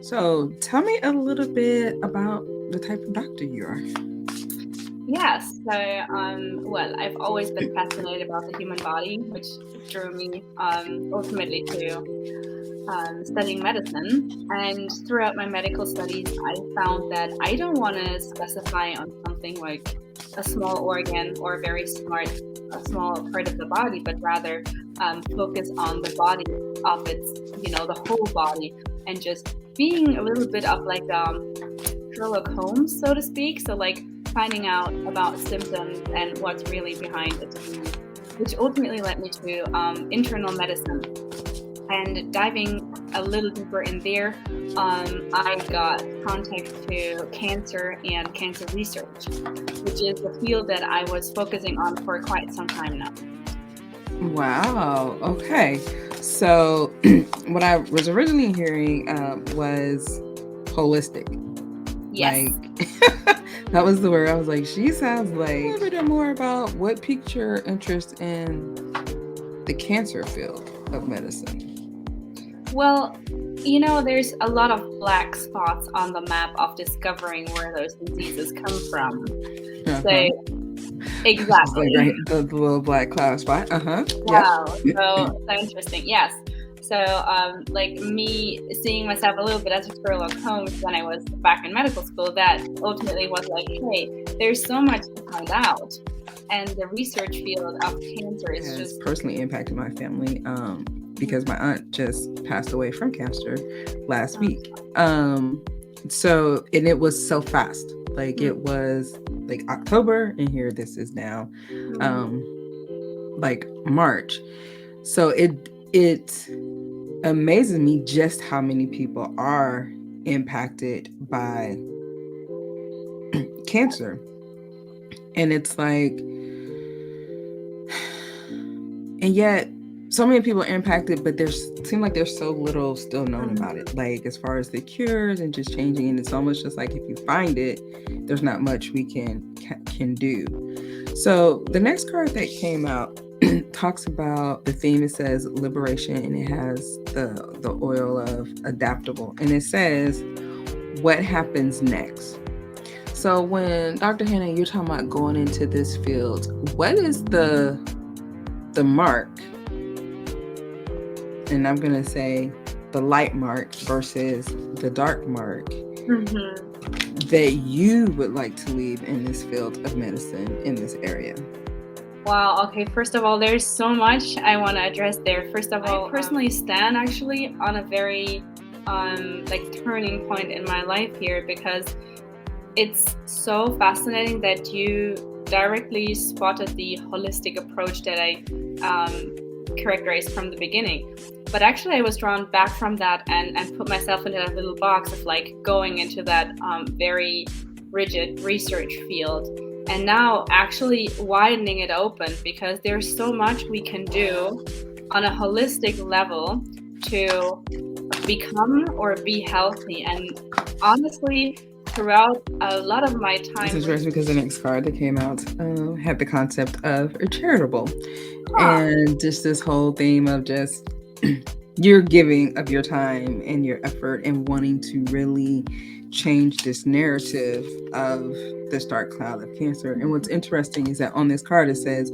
So tell me a little bit about the type of doctor you are. Yes. Well, I've always been fascinated about the human body, which drew me ultimately to studying medicine. And throughout my medical studies, I found that I don't want to specify on something like a small organ or a small part of the body, but rather focus on the body of the whole body, and just being a little bit of like Sherlock Holmes, so to speak. So, like, finding out about symptoms and what's really behind a disease, which ultimately led me to internal medicine. And diving a little deeper in there, I got contact to cancer and cancer research, which is a field that I was focusing on for quite some time now. Wow. Okay. So, what I was originally hearing was holistic. Yes. Like, that was the word. I was like, she sounds like a little bit more about what piqued your interest in the cancer field of medicine. Well, there's a lot of black spots on the map of discovering where those diseases come from. Uh-huh. So, Just like exactly. right, the little black cloud spot. Uh-huh. Yep. Wow. So interesting. Yes. So, like me seeing myself a little bit as a Sherlock Holmes when I was back in medical school, that ultimately was like, hey, there's so much to find out. And the research field of cancer is Has just, personally impacted my family because my aunt just passed away from cancer last week. And it was so fast. Like it was like October, and here this is now um, like March. So it amazes me just how many people are impacted by cancer. And it's like, and yet so many people are impacted, but there's seem like there's so little still known about it, like as far as the cures and just changing. And it's almost just like if you find it, there's not much we can do. So the next card that came out talks about the theme. It says liberation, and it has the oil of adaptable, and it says what happens next. So when Dr. Hannah, you're talking about going into this field, what is the mark, and I'm going to say the light mark versus the dark mark, that you would like to leave in this field of medicine in this area? wow. Okay. First of all, there's so much I want to address there. First of all, I personally stand actually on a very like turning point in my life here, because it's so fascinating that you directly spotted the holistic approach that I characterized from the beginning. But actually, I was drawn back from that and put myself into that little box of like going into that very rigid research field. And now actually widening it open, because there's so much we can do on a holistic level to become or be healthy. And honestly, throughout a lot of my time. This is interesting because the next card that came out had the concept of charitable, Huh. and just this whole theme of just you're giving of your time and your effort and wanting to really change this narrative of this dark cloud of cancer. And what's interesting is that on this card it says,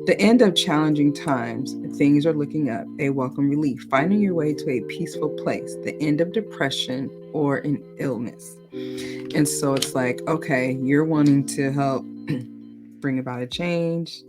the end of challenging times, things are looking up, a welcome relief, finding your way to a peaceful place, the end of depression or an illness. And so it's like, okay, you're wanting to help bring about a change,